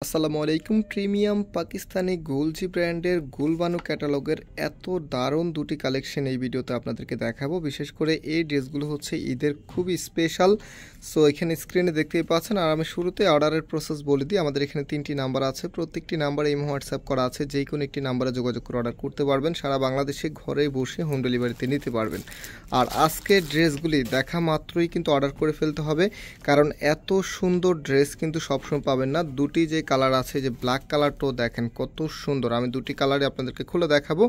আসসালামু আলাইকুম। Premium Pakistani Golgi ব্র্যান্ডের গুলবানু ক্যাটালগের এত দারুণ দুটি কালেকশন এই ভিডিওতে আপনাদেরকে দেখাবো। বিশেষ করে এই ড্রেসগুলো হচ্ছে ঈদের খুবই স্পেশাল। সো এখানে স্ক্রিনে দেখতেই পাচ্ছেন। আর আমি শুরুতে অর্ডারের প্রসেস বলে দিই। আমাদের এখানে 3টি নাম্বার আছে, প্রত্যেকটি নাম্বারে ইমো হোয়াটসঅ্যাপ করা আছে। যে কোনো একটি নাম্বারে যোগাযোগ করে অর্ডার করতে পারবেন। সারা বাংলাদেশে ঘরে বসে হোম ডেলিভারিতে নিতে পারবেন। আর আজকের ড্রেসগুলি দেখা মাত্রই কিন্তু অর্ডার করে ফেলতে হবে, কারণ এত সুন্দর ড্রেস কিন্তু সবসময় পাবেন না। দুটি যে কালার আছে, যে ব্ল্যাক কালারটাও দেখেন কত সুন্দর। আমি দুটি কালারে আপনাদেরকে খুলে দেখাবো।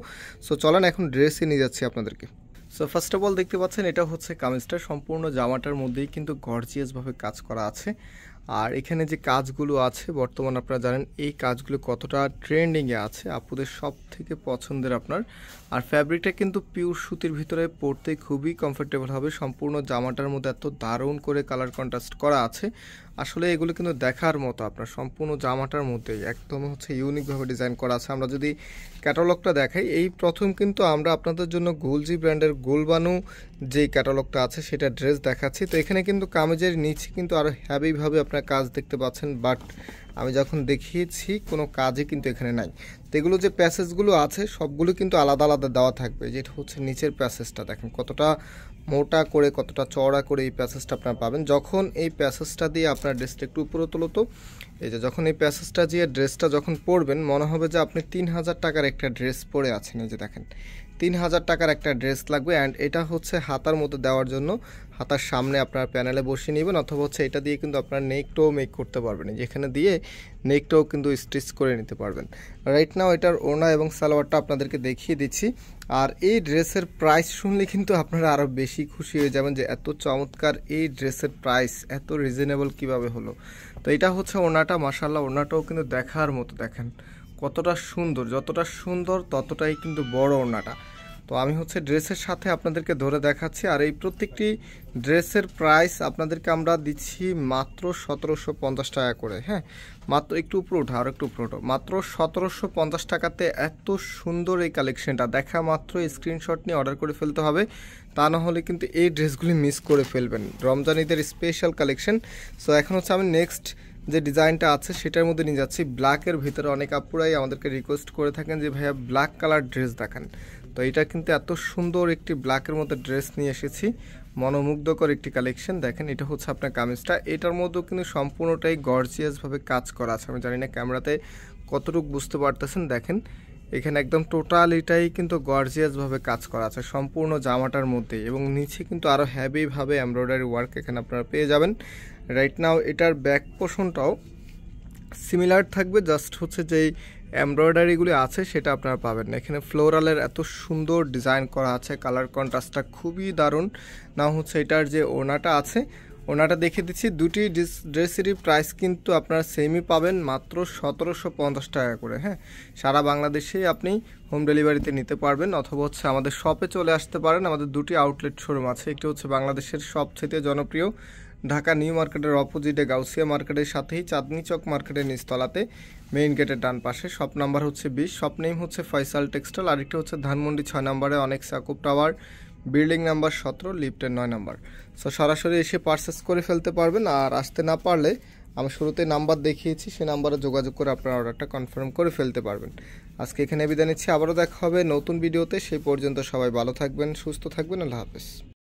সো চলেন এখন ড্রেসে নিয়ে যাচ্ছি আপনাদেরকে। সো ফার্স্ট অফ অল দেখতে পাচ্ছেন, এটা হচ্ছে কামিজটা। সম্পূর্ণ জামাটার মধ্যেই কিন্তু গর্জিয়াসভাবে কাজ করা আছে। আর এখানে যে কাজগুলো আছে বর্তমান আপনারা জানেন এই কাজগুলো কতটা ট্রেন্ডিংয়ে আছে, আপুদের সব থেকে পছন্দের আপনার। আর ফ্যাব্রিকটা কিন্তু পিওর সুতির ভিতরে পরতে খুবই কমফোর্টেবল হবে। সম্পূর্ণ জামাটার মধ্যে এত দারুণ করে কালার কন্ট্রাস্ট করা আছে, আসলে এগুলো কিন্তু দেখার মতো। আপনার সম্পূর্ণ জামাটার মধ্যেই একদম হচ্ছে ইউনিকভাবে ডিজাইন করা আছে। আমরা যদি ক্যাটালগটা দেখাই, এই প্রথম কিন্তু আমরা আপনাদের জন্য গোলজি ব্র্যান্ডের গুলবানু যে ক্যাটালগটা আছে সেটা ড্রেস দেখাচ্ছি। তো এখানে কিন্তু কামিজের নিচে কিন্তু আরও হ্যাভিভাবে আপনার কাজ দেখতে পাচ্ছেন, বাট আমি যখন দেখিয়েছি কোনো কাজই কিন্তু এখানে নাই। তো এগুলো যে প্যাসেজগুলো আছে সবগুলো কিন্তু আলাদা আলাদা দেওয়া থাকবে। যেটা হচ্ছে নিচের প্যাসেজটা দেখেন কতটা মোটা করে, কতটা চওড়া করে এই প্যাসেজটা আপনারা পাবেন। যখন এই প্যাসেজটা দিয়ে আপনার ড্রেসটা একটু উপরে তোলো, তো এই যে যখন এই প্যাসেজটা দিয়ে ড্রেসটা যখন পরবেন মনে হবে যে আপনি 3000 টাকার একটা ড্রেস পরে আছেন। এই যে দেখেন 3000 টাকার একটা ড্রেস লাগবে। অ্যান্ড এটা হচ্ছে হাতার মধ্যে দেওয়ার জন্য, হাতার সামনে আপনার প্যানেলে বসিয়ে নেবেন, অথবা হচ্ছে এটা দিয়ে কিন্তু আপনার নেকটাও মেক করতে পারবেন। যেখানে দিয়ে নেকটাও কিন্তু স্টিচ করে নিতে পারবেন। রাইট নাও এটার ওড়না এবং সালোয়ারটা আপনাদেরকে দেখিয়ে দিচ্ছি। আর এই ড্রেসের প্রাইস শুনলে কিন্তু আপনারা আরও বেশি খুশি হয়ে যাবেন যে এত চমৎকার এই ড্রেসের প্রাইস এত রিজনেবল কিভাবে হলো। তো এটা হচ্ছে ওড়নাটা, মাশাআল্লাহ ওড়নাটাও কিন্তু দেখার মতো। দেখেন কতটা সুন্দর, যতটা সুন্দর ততটাই কিন্তু বড় ওড়নাটা। তো আমি হচ্ছে ড্রেসের সাথে আপনাদেরকে ধরে দেখাচ্ছি। আর এই প্রত্যেকটি ড্রেসের প্রাইস আপনাদেরকে আমরা দিচ্ছি মাত্র 1750 টাকা করে। হ্যাঁ, মাত্র একটু উপরে ওঠা, আর একটু উপরে ওঠো, মাত্র 1750 টাকাতে এত সুন্দর এই কালেকশনটা দেখা মাত্র স্ক্রিনশট নিয়ে অর্ডার করে ফেলতে হবে, তা না হলে কিন্তু এই ড্রেসগুলি মিস করে ফেলবেন। রমজান ঈদের স্পেশাল কালেকশন। সো এখন হচ্ছে আমি নেক্সট যে ডিজাইনটা আছে সেটার মধ্যে নিয়ে যাচ্ছি। ব্ল্যাকের ভিতরে অনেক আপুরাই আমাদেরকে রিকোয়েস্ট করে থাকেন যে ভাইয়া ব্ল্যাক কালার ড্রেস দেখান। তো এটা কিন্তু এত সুন্দর একটি ব্ল্যাকের মধ্যে ড্রেস নিয়ে এসেছি, মনোমুগ্ধকর একটি কালেকশন। দেখেন এটা হচ্ছে আপনার কামিজটা, এটার মধ্যেও কিন্তু সম্পূর্ণটাই গর্জিয়াসভাবে কাজ করা আছে। আমি জানি না ক্যামেরাতে কতটুকু বুঝতে পারতেছেন। দেখেন এখানে একদম টোটাল এটাই কিন্তু গর্জিয়াসভাবে কাজ করা আছে সম্পূর্ণ জামাটার মধ্যে, এবং নিচে কিন্তু আরও হ্যাভিভাবে এমব্রয়ডারি ওয়ার্ক এখানে আপনারা পেয়ে যাবেন। রাইট নাও এটার ব্যাক পোর্শনটাও সিমিলার থাকবে, জাস্ট হচ্ছে যেই এমব্রয়ডারিগুলি আছে সেটা আপনারা পাবেন না। এখানে ফ্লোরালের এত সুন্দর ডিজাইন করা আছে, কালার কন্ট্রাস্টটা খুবই দারুণ। না হচ্ছে এটার যে ওড়নাটা আছে, ওড়নাটা দেখে দিচ্ছি। দুটি ড্রেসেরই প্রাইস কিন্তু আপনারা সেমই পাবেন, মাত্র 1750 টাকা করে। হ্যাঁ, সারা বাংলাদেশেই আপনি হোম ডেলিভারিতে নিতে পারবেন, অথবা হচ্ছে আমাদের শপে চলে আসতে পারেন। আমাদের দুটি আউটলেট শোরুম আছে। একটি হচ্ছে বাংলাদেশের সবচেয়ে জনপ্রিয় ঢাকা নিউ মার্কেটের অপোজিটে গাউসিয়া মার্কেটের সাথেই চাঁদনি চক মার্কেটের নিচতলাতে মেইন গেটের ডান পাশে। শপ নাম্বার হচ্ছে 20, শপ নেম হচ্ছে ফয়সাল টেক্সটাইল। আরেকটি হচ্ছে ধানমন্ডি 6 নম্বরে অনেক সাকুব টাওয়ার, বিল্ডিং নাম্বার 17, লিফটের 9 নম্বর। সো সরাসরি এসে পারচেস করে ফেলতে পারবেন। আর আসতে না পারলে আমি শুরুতে নাম্বার দেখিয়েছি, সেই নাম্বারে যোগাযোগ করে আপনার অর্ডারটা কনফার্ম করে ফেলতে পারবেন। আজকে এখানে বিদায় নিচ্ছি, আবারও দেখা হবে নতুন ভিডিওতে। সেই পর্যন্ত সবাই ভালো থাকবেন, সুস্থ থাকবেন। আল্লাহ হাফেজ।